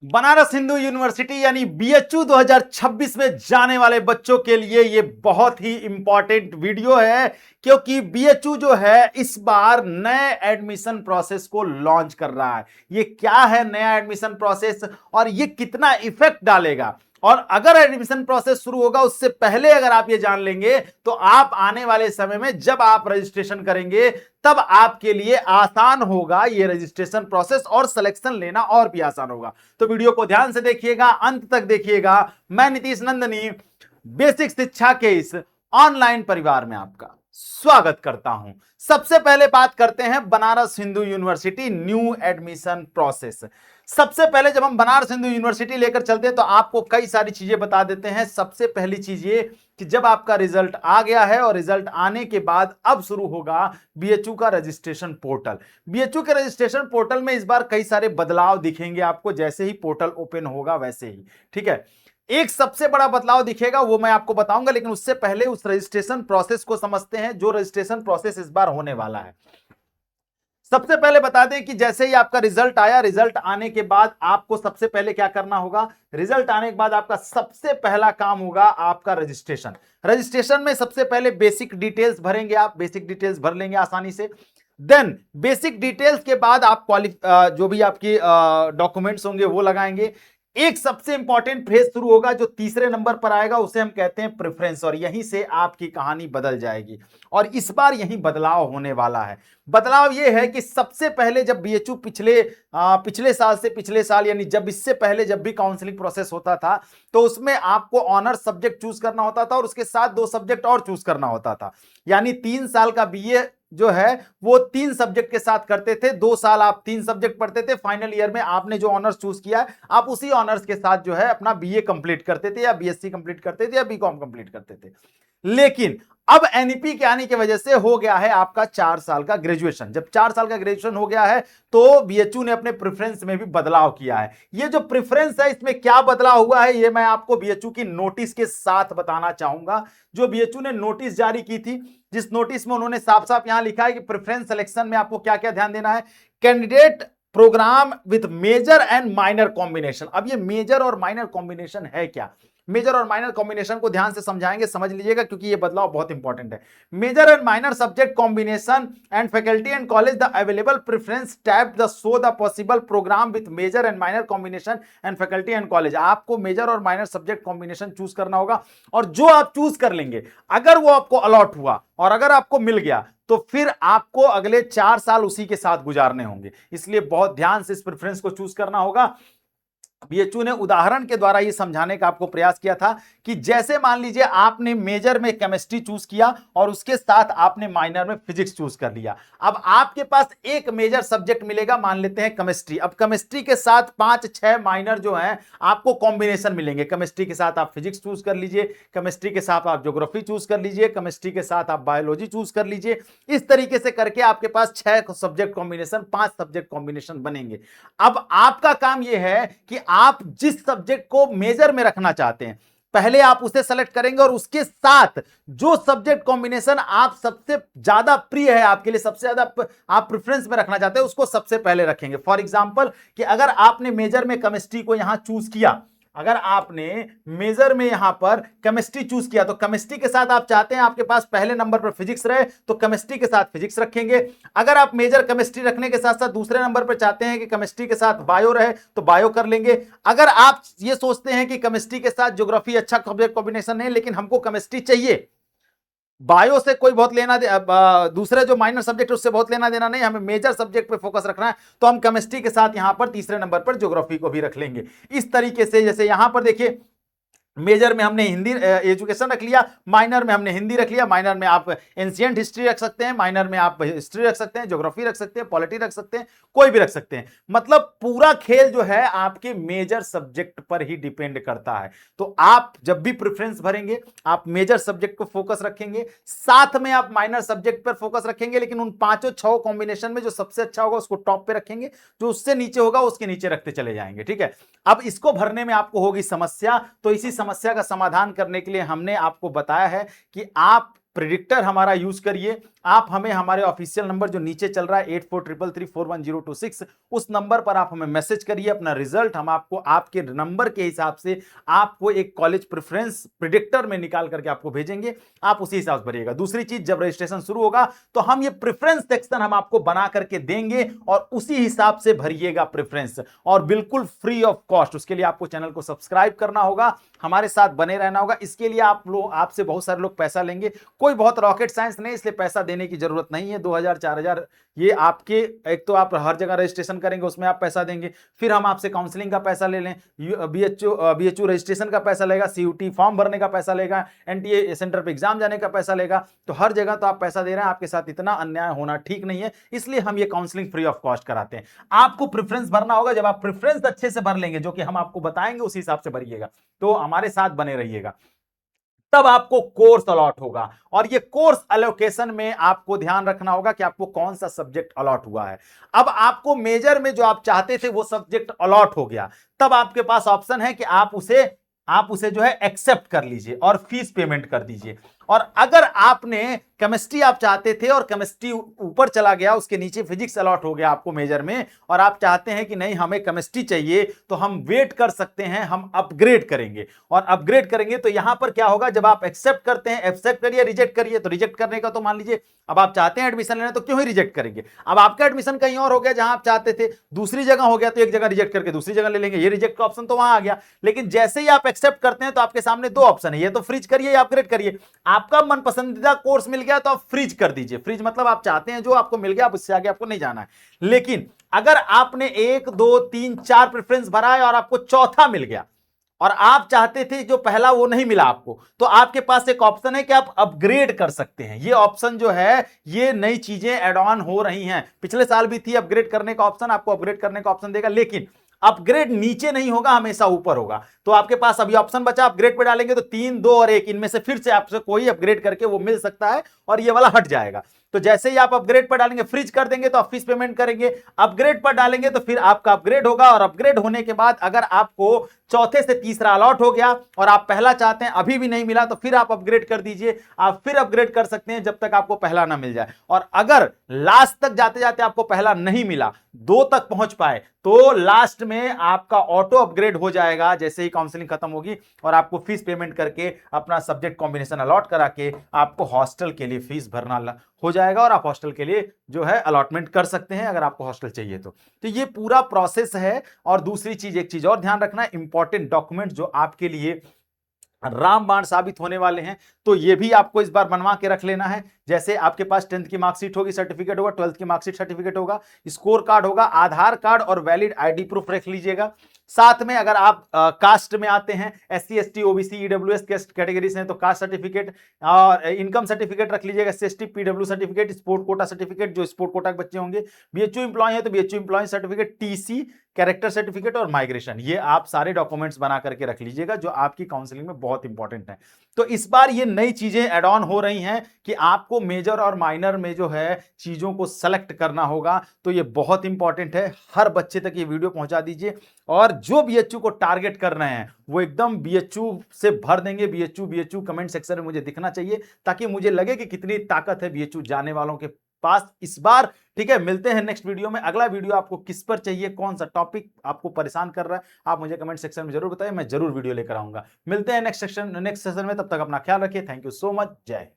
Banaras Hindu university यानी BHU 2026 में जाने वाले बच्चों के लिए ये बहुत ही इंपॉर्टेंट वीडियो है, क्योंकि बीएचयू जो है इस बार नए एडमिशन प्रोसेस को लॉन्च कर रहा है। ये क्या है नया एडमिशन प्रोसेस और ये कितना इफेक्ट डालेगा, और अगर एडमिशन प्रोसेस शुरू होगा उससे पहले अगर आप ये जान लेंगे तो आप आने वाले समय में जब आप रजिस्ट्रेशन करेंगे तब आपके लिए आसान होगा ये रजिस्ट्रेशन प्रोसेस, और सिलेक्शन लेना और भी आसान होगा। तो वीडियो को ध्यान से देखिएगा, अंत तक देखिएगा। मैं नीतीश नंदनी बेसिक शिक्षा के इस ऑनलाइन परिवार में आपका स्वागत करता हूं। सबसे पहले बात करते हैं Banaras Hindu university new admission process. सबसे पहले जब हम बनारस हिंदू यूनिवर्सिटी लेकर चलते हैं तो आपको कई सारी चीजें बता देते हैं। सबसे पहली चीज ये कि जब आपका रिजल्ट आ गया है और रिजल्ट आने के बाद अब शुरू होगा बीएचयू का रजिस्ट्रेशन पोर्टल। बीएचयू के रजिस्ट्रेशन पोर्टल में इस बार कई सारे बदलाव दिखेंगे आपको, जैसे ही पोर्टल ओपन होगा वैसे ही। ठीक है, एक सबसे बड़ा बदलाव दिखेगा वो मैं आपको बताऊंगा, लेकिन उससे पहले उस रजिस्ट्रेशन प्रोसेस को समझते हैं जो रजिस्ट्रेशन प्रोसेस इस बार होने वाला है। सबसे पहले बता दें कि जैसे ही आपका रिजल्ट आया, रिजल्ट आने के बाद आपको सबसे पहले क्या करना होगा। रिजल्ट आने के बाद आपका सबसे पहला काम होगा आपका रजिस्ट्रेशन। रजिस्ट्रेशन में सबसे पहले बेसिक डिटेल्स भरेंगे, आप बेसिक डिटेल्स भर लेंगे आसानी से। देन बेसिक डिटेल्स के बाद आप जो भी आपकी डॉक्यूमेंट्स होंगे वो लगाएंगे। एक सबसे इंपॉर्टेंट फेज शुरू होगा जो तीसरे नंबर पर आएगा, उसे हम कहते हैं प्रेफरेंस, और यहीं से आपकी कहानी बदल जाएगी। और इस बार यही बदलाव होने वाला है। बदलाव यह है कि सबसे पहले जब बीएचयू पिछले साल से पिछले साल यानी जब इससे पहले जब भी काउंसलिंग प्रोसेस होता था तो उसमें आपको ऑनर्स सब्जेक्ट चूज करना होता था और उसके साथ 2 सब्जेक्ट और चूज करना होता था। यानी 3 साल का बीए जो है वो 3 सब्जेक्ट के साथ करते थे। 2 साल आप 3 सब्जेक्ट पढ़ते थे, फाइनल ईयर में आपने जो ऑनर्स चूज किया है आप उसी ऑनर्स के साथ जो है अपना बीए कंप्लीट करते थे, या बीएससी कंप्लीट करते थे, या बीकॉम कंप्लीट करते थे। लेकिन अब एनईपी के आने की वजह से हो गया है आपका 4 साल का ग्रेजुएशन। जब 4 साल का ग्रेजुएशन हो गया है तो बीएचयू ने अपने प्रेफरेंस में भी बदलाव किया है। ये जो प्रेफरेंस है इसमें क्या बदलाव हुआ है ये मैं आपको बीएचयू की नोटिस के साथ बताना चाहूंगा। जो बीएचयू ने नोटिस जारी की थी, जिस नोटिस में उन्होंने साफ साफ यहां लिखा है कि प्रेफरेंस सिलेक्शन में आपको क्या क्या ध्यान देना है। Candidate programme with major and minor combination. अब ये मेजर और माइनर कॉम्बिनेशन है क्या? मेजर और माइनर कॉम्बिनेशन को ध्यान से समझाएंगे, समझ लीजिएगा, क्योंकि ये बदलाव बहुत इंपॉर्टेंट है। Major and minor subject combination and faculty and college the available preference tab the show the possible programme with major and minor combination and faculty and college. आपको मेजर और माइनर सब्जेक्ट कॉम्बिनेशन चूज करना होगा, और जो आप choose कर लेंगे अगर वो आपको अलॉट हुआ और अगर आपको मिल गया तो फिर आपको अगले 4 साल उसी के साथ गुजारने होंगे। इसलिए बहुत ध्यान से इस प्रेफरेंस को चूज करना होगा। बीएचयू ने उदाहरण के द्वारा यह समझाने का आपको प्रयास किया था कि जैसे मान लीजिए आपने मेजर में केमिस्ट्री चूज किया और उसके साथ आपने माइनर में फिजिक्स चूज कर लिया। अब आपके पास एक मेजर सब्जेक्ट मिलेगा, मान लेते हैं केमिस्ट्री। अब केमिस्ट्री के साथ 5-6 माइनर जो हैं आपको कॉम्बिनेशन मिलेंगे। केमिस्ट्री के साथ आप फिजिक्स चूज कर लीजिए, केमिस्ट्री के साथ आप ज्योग्राफी चूज कर लीजिए, केमिस्ट्री के साथ आप बायोलॉजी चूज कर लीजिए। इस तरीके से करके आपके पास 6 सब्जेक्ट कॉम्बिनेशन, 5 सब्जेक्ट कॉम्बिनेशन बनेंगे। अब आपका काम यह है कि आप जिस सब्जेक्ट को मेजर में रखना चाहते हैं पहले आप उसे सेलेक्ट करेंगे, और उसके साथ जो सब्जेक्ट कॉम्बिनेशन आप सबसे ज्यादा प्रिय है, आपके लिए सबसे ज्यादा आप प्रेफरेंस में रखना चाहते हैं, उसको सबसे पहले रखेंगे। फॉर एग्जांपल कि अगर आपने मेजर में केमिस्ट्री को यहां चूज किया, अगर आपने मेजर में यहां पर केमिस्ट्री चूज किया तो केमिस्ट्री के साथ आप चाहते हैं आपके पास पहले नंबर पर फिजिक्स रहे तो केमिस्ट्री के साथ फिजिक्स रखेंगे। अगर आप मेजर केमिस्ट्री रखने के साथ साथ दूसरे नंबर पर चाहते हैं कि केमिस्ट्री के साथ बायो रहे तो बायो कर लेंगे। अगर आप ये सोचते हैं कि केमिस्ट्री के साथ ज्योग्राफी अच्छा सब्जेक्ट कॉम्बिनेशन नहीं, लेकिन हमको केमिस्ट्री चाहिए, बायो से कोई बहुत लेना दूसरे जो माइनर सब्जेक्ट उससे बहुत लेना देना नहीं, हमें मेजर सब्जेक्ट पे फोकस रखना है, तो हम केमिस्ट्री के साथ यहां पर तीसरे नंबर पर ज्योग्राफी को भी रख लेंगे। इस तरीके से जैसे यहां पर देखिए मेजर में हमने हिंदी एजुकेशन रख लिया, माइनर में हमने हिंदी रख लिया। माइनर में आप एंशिएंट हिस्ट्री रख सकते हैं, माइनर में आप हिस्ट्री रख सकते हैं, ज्योग्राफी रख सकते हैं, पॉलिटी रख सकते हैं, कोई भी रख सकते हैं। मतलब पूरा खेल जो है आपके मेजर सब्जेक्ट पर ही डिपेंड करता है। तो आप जब भी प्रेफरेंस भरेंगे आप मेजर सब्जेक्ट को फोकस रखेंगे, साथ में आप माइनर सब्जेक्ट पर फोकस रखेंगे, लेकिन उन 5-6 कॉम्बिनेशन में जो सबसे अच्छा होगा उसको टॉप पे रखेंगे, जो उससे नीचे होगा उसके नीचे रखते चले जाएंगे। ठीक है, अब इसको भरने में आपको होगी समस्या, तो इसी समस्या का समाधान करने के लिए हमने आपको बताया है कि आप प्रिडिक्टर हमारा यूज करिए। आप हमें हमारे ऑफिशियल नंबर जो नीचे चल रहा है 8433341026, उस नंबर पर आप हमें मैसेज करिए अपना रिजल्ट। हम आपको आपके नंबर के हिसाब से आपको एक कॉलेज प्रेफरेंस प्रिडिक्टर में निकाल करके आपको भेजेंगे, आप उसी हिसाब से भरिएगा। दूसरी चीज, जब रजिस्ट्रेशन शुरू होगा तो हम ये प्रेफरेंस सेक्शन हम आपको बना करके देंगे और उसी हिसाब से भरिएगा प्रेफरेंस, और बिल्कुल फ्री ऑफ कॉस्ट। उसके लिए आपको चैनल को सब्सक्राइब करना होगा, हमारे साथ बने रहना होगा। इसके लिए आपसे बहुत सारे लोग पैसा लेंगे, कोई बहुत रॉकेट साइंस नहीं, इसलिए पैसा देने की जरूरत नहीं है। 2000 4000 ये आपके, एक तो आप हर जगह रजिस्ट्रेशन करेंगे उसमें आप पैसा देंगे, फिर हम आपसे काउंसलिंग का पैसा ले लें, बीएचयू रजिस्ट्रेशन का पैसा लेगा, सीयूटी फॉर्म भरने का पैसा लेगा, एनटीए सेंटर पे एग्जाम जाने का पैसा लेगा। तो हर जगह तो आप पैसा दे रहे हैं, आपके साथ इतना अन्याय होना ठीक नहीं है, इसलिए हम ये काउंसलिंग फ्री ऑफ कॉस्ट कराते हैं। आपको प्रेफरेंस भरना होगा, जब आप प्रेफरेंस अच्छे से भर लेंगे, जो कि हम आपको बताएंगे उसी हिसाब से भरिएगा, तो हमारे साथ बने रहिएगा, तब आपको कोर्स अलॉट होगा। और ये कोर्स एलोकेशन में आपको ध्यान रखना होगा कि आपको कौन सा सब्जेक्ट अलॉट हुआ है। अब आपको मेजर में जो आप चाहते थे वो सब्जेक्ट अलॉट हो गया, तब आपके पास ऑप्शन है कि आप उसे जो है एक्सेप्ट कर लीजिए और फीस पेमेंट कर दीजिए। और अगर आपने केमिस्ट्री आप चाहते थे और केमिस्ट्री ऊपर चला गया, उसके नीचे फिजिक्स अलॉट हो गया आपको मेजर में, और आप चाहते हैं कि नहीं हमें केमिस्ट्री चाहिए, तो हम वेट कर सकते हैं, हम अपग्रेड करेंगे। और अपग्रेड करेंगे तो यहां पर क्या होगा, जब आप एक्सेप्ट करते हैं, एक्सेप्ट करिए रिजेक्ट करिए, तो रिजेक्ट करने का तो मान लीजिए अब आप चाहते हैं एडमिशन लेना, तो क्यों ही रिजेक्ट करेंगे। अब आपका एडमिशन कहीं और हो गया, जहां आप चाहते थे दूसरी जगह हो गया, तो एक जगह रिजेक्ट करके दूसरी जगह ले लेंगे, ये रिजेक्ट का ऑप्शन तो वहां आ गया। लेकिन जैसे ही आप एक्सेप्ट करते हैं तो आपके सामने दो ऑप्शन है, ये तो फ्रीज करिए या अपग्रेड करिए। आपका मनपसंदीदा कोर्स मिल गया तो आप फ्रीज कर दीजिए। फ्रीज मतलब आप चाहते हैं जो आपको मिल गया, आप उससे आगे आपको नहीं जाना है। लेकिन अगर आपने 1 2 3 4 प्रेफरेंस भरा है और आपको चौथा मिल गया, और आप चाहते थे जो पहला वो नहीं मिला आपको, तो आपके पास एक ऑप्शन है कि आप अपग्रेड कर सकते हैं। ये ऑप्शन जो है, ये नई चीजें एड ऑन हो रही हैं, पिछले साल भी थी अपग्रेड करने का ऑप्शन, आपको अपग्रेड करने का ऑप्शन देगा, लेकिन अपग्रेड नीचे नहीं होगा, हमेशा ऊपर होगा। तो आपके पास अभी ऑप्शन बचा, अपग्रेड पे डालेंगे तो 3 2 और 1 इनमें से फिर से आपसे कोई अपग्रेड करके वो मिल सकता है, और ये वाला हट जाएगा। तो जैसे ही आप अपग्रेड पर डालेंगे, फ्रीज कर देंगे तो आप फीस पेमेंट करेंगे, अपग्रेड पर डालेंगे तो फिर आपका अपग्रेड होगा, और अपग्रेड होने के बाद अगर आपको चौथे से तीसरा अलॉट हो गया और आप पहला चाहते हैं अभी भी नहीं मिला, तो फिर आप अपग्रेड कर दीजिए। आप फिर अपग्रेड कर सकते हैं जब तक आपको पहला ना मिल जाए। और अगर लास्ट तक जाते जाते आपको पहला नहीं मिला, 2 तक पहुंच पाए, तो लास्ट में आपका ऑटो अपग्रेड हो जाएगा जैसे ही काउंसलिंग खत्म होगी, और आपको फीस पेमेंट करके अपना सब्जेक्ट कॉम्बिनेशन अलॉट करा के आपको हॉस्टल के लिए फीस भरना हो जाएगा, और आप हॉस्टल के लिए जो है अलॉटमेंट कर सकते हैं अगर आपको हॉस्टल चाहिए तो ये पूरा प्रोसेस है। और दूसरी चीज, एक चीज और ध्यान रखना, इंपॉर्टेंट डॉक्यूमेंट जो आपके लिए रामबाण साबित होने वाले हैं, तो ये भी आपको इस बार बनवा के रख लेना है। जैसे आपके पास 10th की मार्कशीट होगी, सर्टिफिकेट होगा, 12th की मार्कशीट सर्टिफिकेट होगा, स्कोर कार्ड होगा, आधार कार्ड और वैलिड आईडी प्रूफ रख लीजिएगा। साथ में अगर आप कास्ट में आते हैं, SC ST OBC EWS category से हैं, तो कास्ट सर्टिफिकेट और इनकम सर्टिफिकेट रख लीजिएगा, SC ST PW certificate, sport quota certificate जो स्पोर्ट कोटा के बच्चे होंगे, BHU एम्प्लॉय है तो BHU employ certificate, TC character certificate और माइग्रेशन, ये आप सारे डॉक्यूमेंट्स बना करके रख लीजिएगा जो आपकी काउंसलिंग में बहुत इंपॉर्टेंट है। तो इस बार ये नई चीजें ऐड ऑन हो रही हैं कि आपको मेजर और माइनर में जो है चीजों को सेलेक्ट करना होगा, तो ये बहुत इंपॉर्टेंट है। हर बच्चे तक ये वीडियो पहुंचा दीजिए, और जो BHU को टारगेट कर रहे हैं वो एकदम BHU से भर देंगे। BHU कमेंट सेक्शन में मुझे दिखना चाहिए, ताकि मुझे लगे कि कितनी ताकत है BHU जाने वालों के पास इस बार। ठीक है, मिलते हैं नेक्स्ट वीडियो में। अगला वीडियो आपको किस पर चाहिए, कौन सा टॉपिक आपको परेशान कर रहा है, आप मुझे कमेंट सेक्शन में जरूर बताइए, मैं जरूर वीडियो लेकर आऊंगा। मिलते हैं नेक्स्ट सेशन में, तब तक अपना ख्याल रखिए। थैंक यू सो मच, जय हिंद।